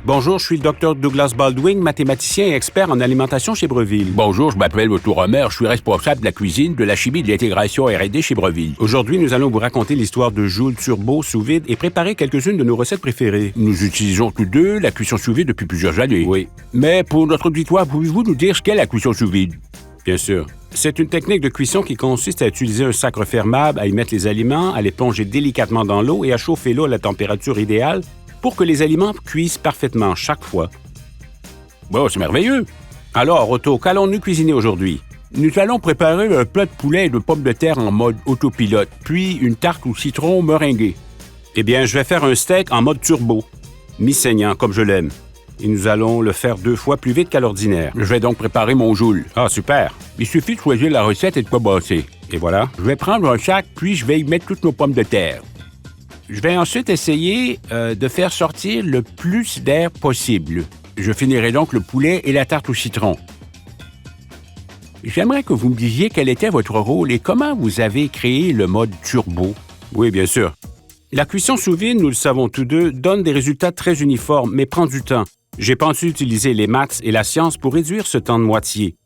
Bonjour, je suis le Dr Douglas Baldwin, mathématicien et expert en alimentation chez Breville. Bonjour, je m'appelle Otto Romer, je suis responsable de la cuisine, de la chimie et de l'intégration R&D chez Breville. Aujourd'hui, nous allons vous raconter l'histoire de Joule Turbo sous vide et préparer quelques-unes de nos recettes préférées. Nous utilisons tous deux la cuisson sous vide depuis plusieurs années. Oui. Mais pour notre auditoire, pouvez-vous nous dire ce qu'est la cuisson sous vide? Bien sûr. C'est une technique de cuisson qui consiste à utiliser un sac refermable, à y mettre les aliments, à les plonger délicatement dans l'eau et à chauffer l'eau à la température idéale pour que les aliments cuisent parfaitement chaque fois. Bon, c'est merveilleux. Alors, Otto, qu'allons-nous cuisiner aujourd'hui? Nous allons préparer un plat de poulet et de pommes de terre en mode autopilote, puis une tarte au citron meringuée. Eh bien, je vais faire un steak en mode turbo, mi-saignant comme je l'aime. Et nous allons le faire 2 fois plus vite qu'à l'ordinaire. Je vais donc préparer mon Joule. Ah, super! Il suffit de choisir la recette et de quoi bosser. Et voilà. Je vais prendre un sac, puis je vais y mettre toutes nos pommes de terre. Je vais ensuite essayer de faire sortir le plus d'air possible. Je finirai donc le poulet et la tarte au citron. J'aimerais que vous me disiez quel était votre rôle et comment vous avez créé le mode turbo. Oui, bien sûr. La cuisson sous vide, nous le savons tous deux, donne des résultats très uniformes, mais prend du temps. J'ai pensé utiliser les maths et la science pour réduire ce temps de moitié.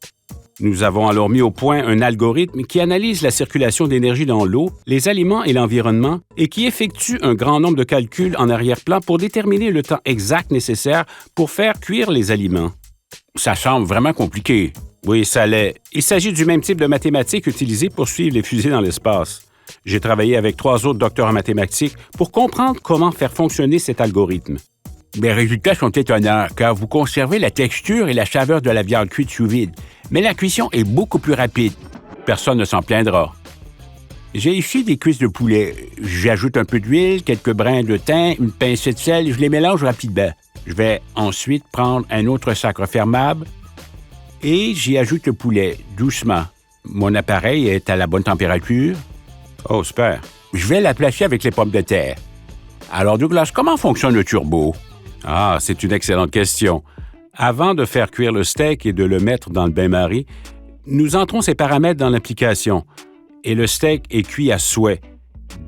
Nous avons alors mis au point un algorithme qui analyse la circulation d'énergie dans l'eau, les aliments et l'environnement et qui effectue un grand nombre de calculs en arrière-plan pour déterminer le temps exact nécessaire pour faire cuire les aliments. Ça semble vraiment compliqué. Oui, ça l'est. Il s'agit du même type de mathématiques utilisées pour suivre les fusées dans l'espace. J'ai travaillé avec 3 autres docteurs en mathématiques pour comprendre comment faire fonctionner cet algorithme. Les résultats sont étonnants car vous conservez la texture et la saveur de la viande cuite sous vide, mais la cuisson est beaucoup plus rapide. Personne ne s'en plaindra. J'ai ici des cuisses de poulet. J'ajoute un peu d'huile, quelques brins de thym, une pincée de sel, je les mélange rapidement. Je vais ensuite prendre un autre sac refermable et j'y ajoute le poulet doucement. Mon appareil est à la bonne température. Oh, super! Je vais la placer avec les pommes de terre. Alors, Douglas, comment fonctionne le turbo? Ah, c'est une excellente question. Avant de faire cuire le steak et de le mettre dans le bain-marie, nous entrons ces paramètres dans l'application et le steak est cuit à souhait,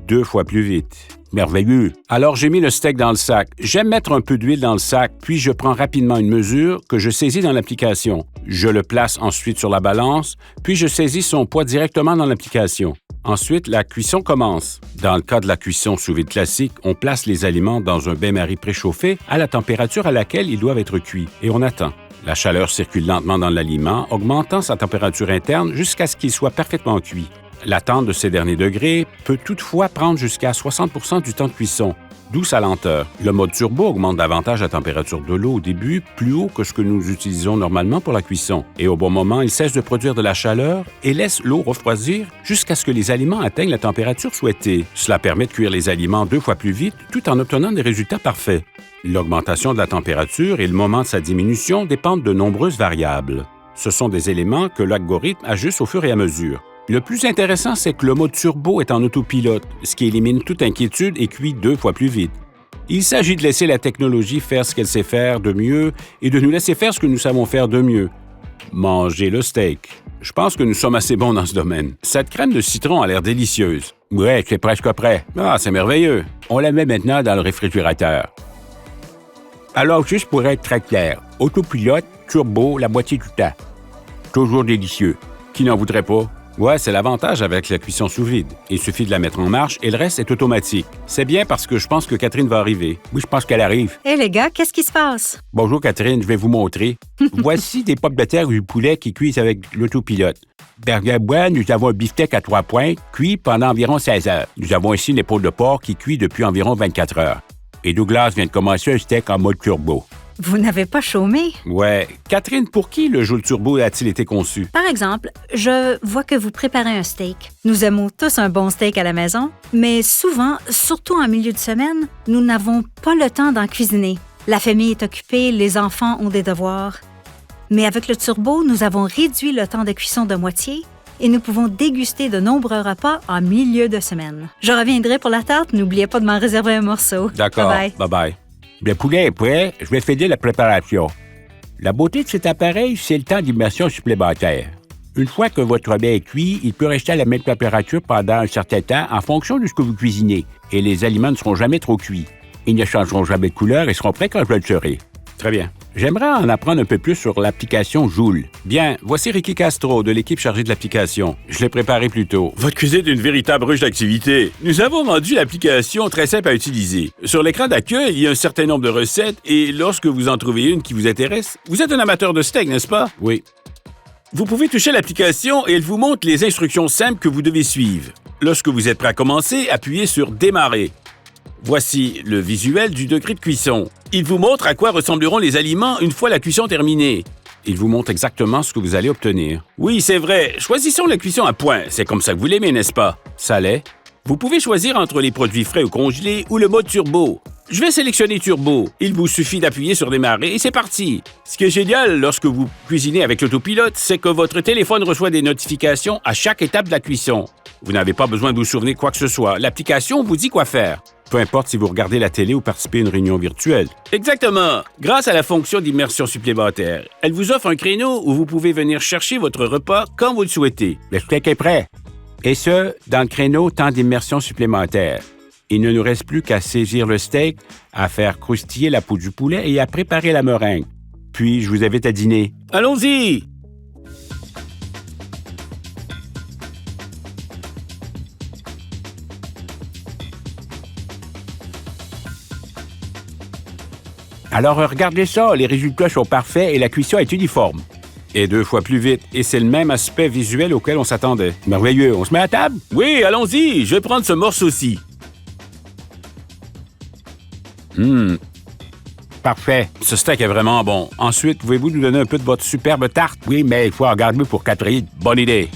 2 fois plus vite. Merveilleux. Alors, j'ai mis le steak dans le sac. J'aime mettre un peu d'huile dans le sac, puis je prends rapidement une mesure que je saisis dans l'application. Je le place ensuite sur la balance, puis je saisis son poids directement dans l'application. Ensuite, la cuisson commence. Dans le cas de la cuisson sous vide classique, on place les aliments dans un bain-marie préchauffé à la température à laquelle ils doivent être cuits et on attend. La chaleur circule lentement dans l'aliment, augmentant sa température interne jusqu'à ce qu'il soit parfaitement cuit. L'attente de ces derniers degrés peut toutefois prendre jusqu'à 60% du temps de cuisson, d'où sa lenteur. Le mode turbo augmente davantage la température de l'eau au début, plus haut que ce que nous utilisons normalement pour la cuisson. Et au bon moment, il cesse de produire de la chaleur et laisse l'eau refroidir jusqu'à ce que les aliments atteignent la température souhaitée. Cela permet de cuire les aliments 2 fois plus vite tout en obtenant des résultats parfaits. L'augmentation de la température et le moment de sa diminution dépendent de nombreuses variables. Ce sont des éléments que l'algorithme ajuste au fur et à mesure. Le plus intéressant, c'est que le mode turbo est en autopilote, ce qui élimine toute inquiétude et cuit 2 fois plus vite. Il s'agit de laisser la technologie faire ce qu'elle sait faire de mieux et de nous laisser faire ce que nous savons faire de mieux. Manger le steak. Je pense que nous sommes assez bons dans ce domaine. Cette crème de citron a l'air délicieuse. Ouais, c'est presque prêt. Ah, c'est merveilleux. On la met maintenant dans le réfrigérateur. Alors, juste pour être très clair, autopilote, turbo, la moitié du temps. Toujours délicieux. Qui n'en voudrait pas? Ouais, c'est l'avantage avec la cuisson sous vide. Il suffit de la mettre en marche et le reste est automatique. C'est bien parce que je pense que Catherine va arriver. Oui, je pense qu'elle arrive. Hé les gars, qu'est-ce qui se passe? Bonjour Catherine, je vais vous montrer. Voici des pommes de terre ou du poulet qui cuisent avec l'autopilote. Derrière moi, nous avons un beefsteak à 3 points, cuit pendant environ 16 heures. Nous avons ici une épaule de porc qui cuit depuis environ 24 heures. Et Douglas vient de commencer un steak en mode turbo. Vous n'avez pas chômé? Ouais. Catherine, pour qui le Joule Turbo a-t-il été conçu? Par exemple, je vois que vous préparez un steak. Nous aimons tous un bon steak à la maison, mais souvent, surtout en milieu de semaine, nous n'avons pas le temps d'en cuisiner. La famille est occupée, les enfants ont des devoirs. Mais avec le turbo, nous avons réduit le temps de cuisson de moitié et nous pouvons déguster de nombreux repas en milieu de semaine. Je reviendrai pour la tarte, n'oubliez pas de m'en réserver un morceau. D'accord. Bye-bye. Bye-bye. Le poulet est prêt, je vais finir la préparation. La beauté de cet appareil, c'est le temps d'immersion supplémentaire. Une fois que votre mets est cuit, il peut rester à la même température pendant un certain temps en fonction de ce que vous cuisinez, et les aliments ne seront jamais trop cuits. Ils ne changeront jamais de couleur et seront prêts quand je le serai. Très bien. J'aimerais en apprendre un peu plus sur l'application Joule. Bien, voici Ricky Castro de l'équipe chargée de l'application. Je l'ai préparé plus tôt. Votre cuisine est une véritable ruche d'activité. Nous avons vendu l'application très simple à utiliser. Sur l'écran d'accueil, il y a un certain nombre de recettes et lorsque vous en trouvez une qui vous intéresse, vous êtes un amateur de steak, n'est-ce pas? Oui. Vous pouvez toucher l'application et elle vous montre les instructions simples que vous devez suivre. Lorsque vous êtes prêt à commencer, appuyez sur « Démarrer ». Voici le visuel du degré de cuisson. Il vous montre à quoi ressembleront les aliments une fois la cuisson terminée. Il vous montre exactement ce que vous allez obtenir. Oui, c'est vrai. Choisissons la cuisson à point. C'est comme ça que vous l'aimez, n'est-ce pas? Ça l'est. Vous pouvez choisir entre les produits frais ou congelés ou le mode turbo. Je vais sélectionner turbo. Il vous suffit d'appuyer sur démarrer et c'est parti. Ce qui est génial lorsque vous cuisinez avec l'autopilote, c'est que votre téléphone reçoit des notifications à chaque étape de la cuisson. Vous n'avez pas besoin de vous souvenir quoi que ce soit. L'application vous dit quoi faire. Peu importe si vous regardez la télé ou participez à une réunion virtuelle. Exactement. Grâce à la fonction d'immersion supplémentaire, elle vous offre un créneau où vous pouvez venir chercher votre repas quand vous le souhaitez. Le steak est prêt. Et ce, dans le créneau temps d'immersion supplémentaire. Il ne nous reste plus qu'à saisir le steak, à faire croustiller la peau du poulet et à préparer la meringue. Puis, je vous invite à dîner. Allons-y! Alors, regardez ça, les résultats sont parfaits et la cuisson est uniforme. Et 2 fois plus vite, et c'est le même aspect visuel auquel on s'attendait. Merveilleux, on se met à table? Oui, allons-y, je vais prendre ce morceau-ci. Parfait. Ce steak est vraiment bon. Ensuite, pouvez-vous nous donner un peu de votre superbe tarte? Oui, mais il faut en garder pour Catherine. Bonne idée.